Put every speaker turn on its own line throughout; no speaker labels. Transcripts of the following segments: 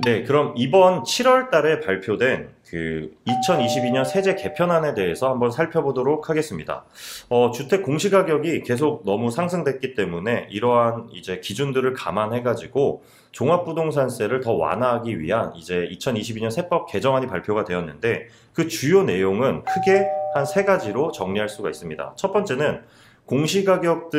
네, 그럼 이번 7월 달에 발표된 그 2022년 세제 개편안에 대해서 한번 살펴보도록 하겠습니다. 주택 공시가격이 계속 너무 상승됐기 때문에 이러한 이제 기준들을 감안해가지고 종합부동산세를 더 완화하기 위한 이제 2022년 세법 개정안이 발표가 되었는데 그 주요 내용은 크게 한 세 가지로 정리할 수가 있습니다. 첫 번째는 공시가격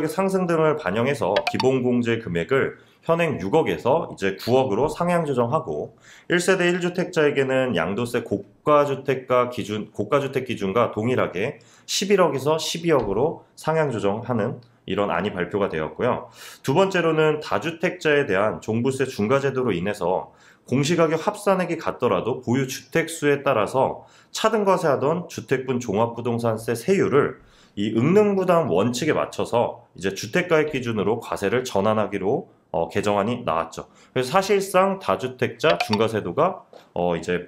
상승 등을 반영해서 기본공제 금액을 현행 6억에서 이제 9억으로 상향 조정하고 1세대 1주택자에게는 양도세 고가주택 기준과 동일하게 11억에서 12억으로 상향 조정하는 이런 안이 발표가 되었고요. 두 번째로는 다주택자에 대한 종부세 중과제도로 인해서 공시가격 합산액이 같더라도 보유 주택수에 따라서 차등과세하던 주택분 종합부동산세 세율을 이 응능부담 원칙에 맞춰서 이제 주택가액 기준으로 과세를 전환하기로 개정안이 나왔죠. 그래서 사실상 다주택자 중과세도가 이제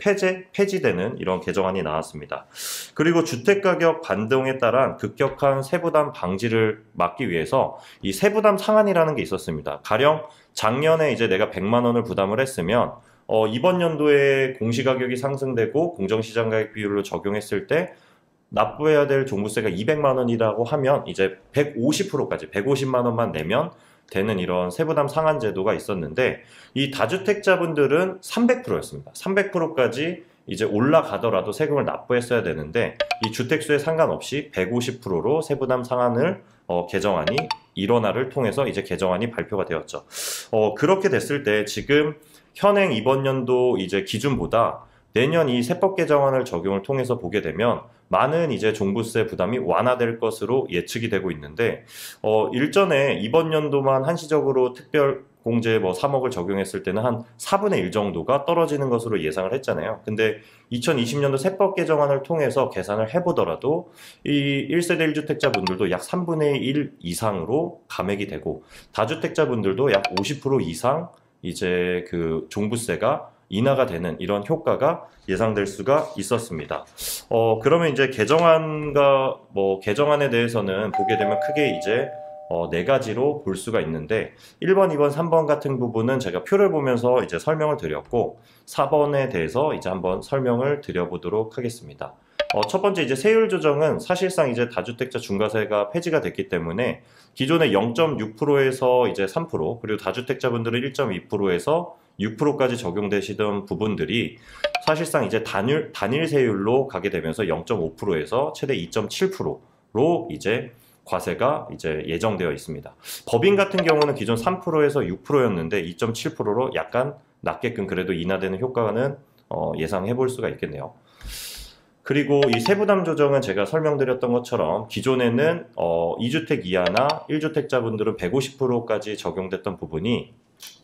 폐지되는 이런 개정안이 나왔습니다. 그리고 주택가격 반등에 따른 급격한 세부담 방지를 막기 위해서 이 세부담 상한이라는 게 있었습니다. 가령 작년에 이제 내가 100만 원을 부담을 했으면 이번 연도에 공시가격이 상승되고 공정시장가격 비율로 적용했을 때 납부해야 될 종부세가 200만 원이라고 하면 이제 150%까지 150만 원만 내면 되는 이런 세부담 상한 제도가 있었는데 이 다주택자분들은 300%였습니다. 300%까지 이제 올라가더라도 세금을 납부했어야 되는데 이 주택수에 상관없이 150%로 세부담 상한을 개정안이 일원화를 통해서 이제 개정안이 발표가 되었죠. 그렇게 됐을 때 지금 현행 이번 연도 이제 기준보다 내년 이 세법 개정안을 적용을 통해서 보게 되면 많은 이제 종부세 부담이 완화될 것으로 예측이 되고 있는데 일전에 이번 연도만 한시적으로 특별 공제 3억을 적용했을 때는 한 4분의 1 정도가 떨어지는 것으로 예상을 했잖아요. 근데 2020년도 세법 개정안을 통해서 계산을 해보더라도 이 1세대 1주택자 분들도 약 3분의 1 이상으로 감액이 되고 다주택자 분들도 약 50% 이상 이제 그 종부세가 인하가 되는 이런 효과가 예상될 수가 있었습니다. 그러면 이제 개정안에 대해서는 보게 되면 크게 이제 네 가지로 볼 수가 있는데 1번, 2번, 3번 같은 부분은 제가 표를 보면서 이제 설명을 드렸고 4번에 대해서 이제 한번 설명을 드려보도록 하겠습니다. 첫 번째 이제 세율 조정은 사실상 이제 다주택자 중과세가 폐지가 됐기 때문에 기존의 0.6%에서 이제 3% 그리고 다주택자분들은 1.2%에서 6%까지 적용되시던 부분들이 사실상 이제 단일 세율로 가게 되면서 0.5%에서 최대 2.7%로 이제 과세가 이제 예정되어 있습니다. 법인 같은 경우는 기존 3%에서 6%였는데 2.7%로 약간 낮게끔 그래도 인하되는 효과는 예상해 볼 수가 있겠네요. 그리고 이 세부담 조정은 제가 설명드렸던 것처럼 기존에는 2주택 이하나 1주택자분들은 150%까지 적용됐던 부분이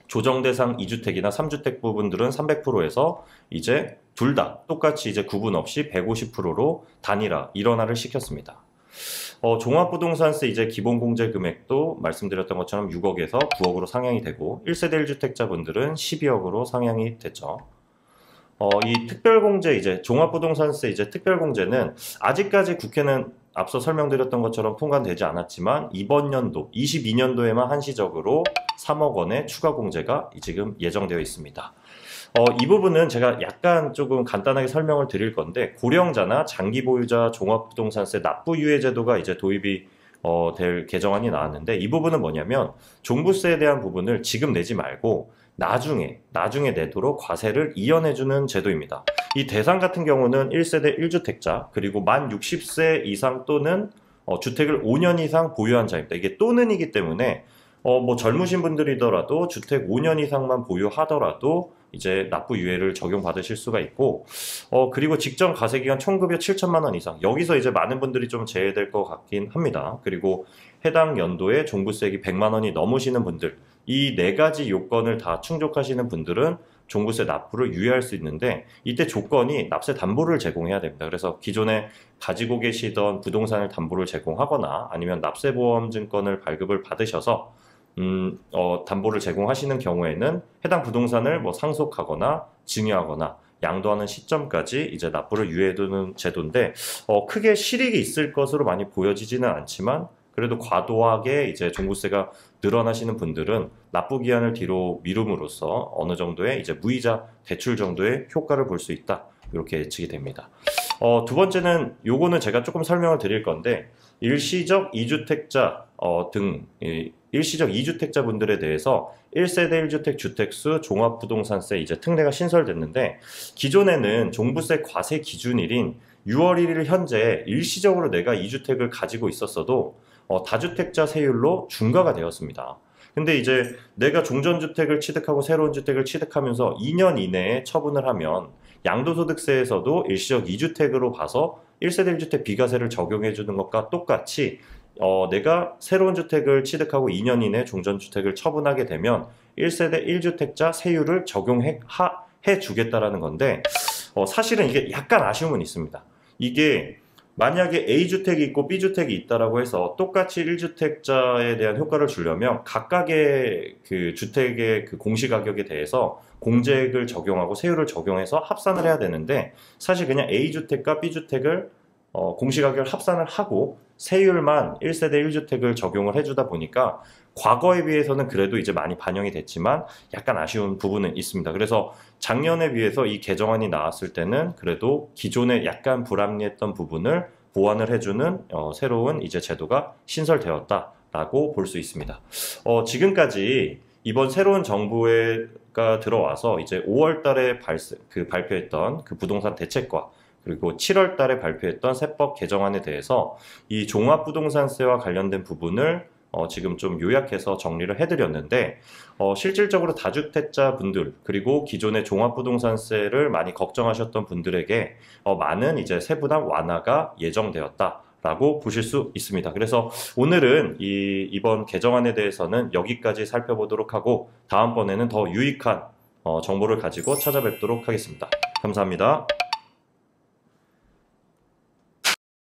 조정 대상 2주택이나 3주택 부분들은 300%에서 이제 둘 다 똑같이 이제 구분 없이 150%로 일원화를 시켰습니다. 종합부동산세 이제 기본공제 금액도 말씀드렸던 것처럼 6억에서 9억으로 상향이 되고 1세대 1주택자분들은 12억으로 상향이 됐죠. 이 특별공제 이제 종합부동산세 이제 특별공제는 아직까지 국회는 앞서 설명드렸던 것처럼 통과되지 않았지만 이번 연도 22년도에만 한시적으로 3억 원의 추가 공제가 지금 예정되어 있습니다. 이 부분은 제가 약간 조금 간단하게 설명을 드릴 건데 고령자나 장기 보유자 종합부동산세 납부 유예 제도가 이제 도입이 될 개정안이 나왔는데 이 부분은 뭐냐면 종부세에 대한 부분을 지금 내지 말고 나중에 내도록 과세를 이연해주는 제도입니다. 이 대상 같은 경우는 1세대 1주택자 그리고 만 60세 이상 또는 주택을 5년 이상 보유한 자입니다. 이게 또는이기 때문에 뭐 젊으신 분들이더라도 주택 5년 이상만 보유하더라도 이제 납부 유예를 적용받으실 수가 있고 그리고 직전 과세기간 총급여 7천만 원 이상 여기서 이제 많은 분들이 좀 제외될 것 같긴 합니다. 그리고 해당 연도에 종부세액이 100만 원이 넘으시는 분들 이 네 가지 요건을 다 충족하시는 분들은 종부세 납부를 유예할 수 있는데 이때 조건이 납세 담보를 제공해야 됩니다. 그래서 기존에 가지고 계시던 부동산을 담보를 제공하거나 아니면 납세보험증권을 발급을 받으셔서 담보를 제공하시는 경우에는 해당 부동산을 뭐 상속하거나 증여하거나 양도하는 시점까지 이제 납부를 유예해두는 제도인데 크게 실익이 있을 것으로 많이 보여지지는 않지만 그래도 과도하게 이제 종부세가 늘어나시는 분들은 납부 기한을 뒤로 미룸으로써 어느 정도의 이제 무이자 대출 정도의 효과를 볼 수 있다. 이렇게 예측이 됩니다. 두 번째는 요거는 제가 조금 설명을 드릴 건데, 일시적 2주택자 일시적 2주택자 분들에 대해서 1세대 1주택 주택수 종합부동산세 이제 특례가 신설됐는데, 기존에는 종부세 과세 기준일인 6월 1일 현재 일시적으로 내가 2주택을 가지고 있었어도 다주택자 세율로 중과가 되었습니다. 근데 이제 내가 종전주택을 취득하고 새로운 주택을 취득하면서 2년 이내에 처분을 하면 양도소득세에서도 일시적 2주택으로 봐서 1세대 1주택 비과세를 적용해 주는 것과 똑같이 내가 새로운 주택을 취득하고 2년 이내 종전주택을 처분하게 되면 1세대 1주택자 세율을 적용해 주겠다라는 건데, 사실은 이게 약간 아쉬움은 있습니다. 이게 만약에 A주택이 있고 B주택이 있다라고 해서 똑같이 1주택자에 대한 효과를 주려면 각각의 그 주택의 그 공시가격에 대해서 공제액을 적용하고 세율을 적용해서 합산을 해야 되는데, 사실 그냥 A주택과 B주택을 공시가격을 합산을 하고 세율만 1세대 1주택을 적용을 해주다 보니까 과거에 비해서는 그래도 이제 많이 반영이 됐지만 약간 아쉬운 부분은 있습니다. 그래서 작년에 비해서 이 개정안이 나왔을 때는 그래도 기존에 약간 불합리했던 부분을 보완을 해주는 새로운 이제 제도가 신설되었다라고 볼 수 있습니다. 지금까지 이번 새로운 정부가 들어와서 이제 5월 달에 발표했던 그 부동산 대책과 그리고 7월 달에 발표했던 세법 개정안에 대해서 이 종합부동산세와 관련된 부분을 지금 좀 요약해서 정리를 해드렸는데, 실질적으로 다주택자 분들 그리고 기존의 종합부동산세를 많이 걱정하셨던 분들에게 많은 이제 세부담 완화가 예정되었다라고 보실 수 있습니다. 그래서 오늘은 이번 개정안에 대해서는 여기까지 살펴보도록 하고, 다음번에는 더 유익한 정보를 가지고 찾아뵙도록 하겠습니다. 감사합니다.